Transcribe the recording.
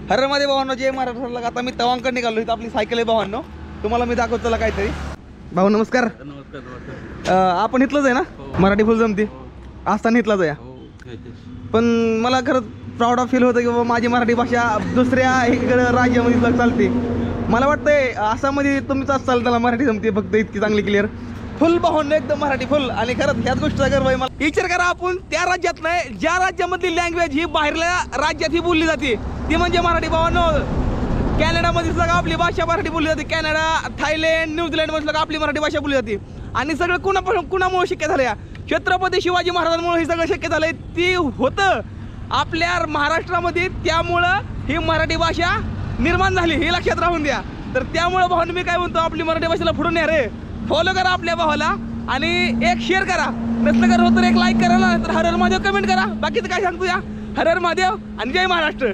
हरमध्ये भावांनो जय महाराष्ट्राला. आता मी तवांकडे निघालो. इथं आपली सायकल आहे भावांनो, तुम्हाला मी दाखवतो त्याला काहीतरी. भाऊ नमस्कार. आपण इथलंच आहे ना? मराठी फुल जमते असताना इथलाच आहे. पण मला खरंच प्राऊड ऑफ फील होतं की बाबा माझी मराठी भाषा दुसऱ्या इकडं राज्यामध्ये चालते. मला वाटतंय आसाममध्ये तुम्हीच चालताना मराठी जमते फक्त इतकी चांगली क्लिअर फुल भावांनो, एकदम मराठी फुल. आणि खरंच ह्याच गोष्टीचा गर्व आहे मला. विचार करा, आपण त्या राज्यात नाही ज्या राज्यामधली लँग्वेज ही बाहेरल्या राज्यात ही बोलली जाते ती म्हणजे मराठी. भावांनो कॅनडामध्ये सुद्धा आपली भाषा मराठी बोलली जाते. कॅनडा, थायलंड, न्यूझीलंडमध्ये सुद्धा आपली मराठी भाषा बोलली जाते. आणि सगळं कुणामुळे शक्य झालं? या छत्रपती शिवाजी महाराजांमुळे हे सगळं शक्य झालंय. ती होतं आपल्या महाराष्ट्रामध्ये, त्यामुळं ही मराठी भाषा निर्माण झाली, हे लक्षात राहून द्या. तर त्यामुळं भावांनो मी काय म्हणतो, आपली मराठी भाषेला पुढून न्या रे. फॉलो करा आपल्या भावाला आणि एक शेअर करा, नसलं करा तर एक लाईक करा ना, तर हर हर महादेव कमेंट करा. बाकीचं काय सांगतो या, हर हर महादेव आणि जय महाराष्ट्र.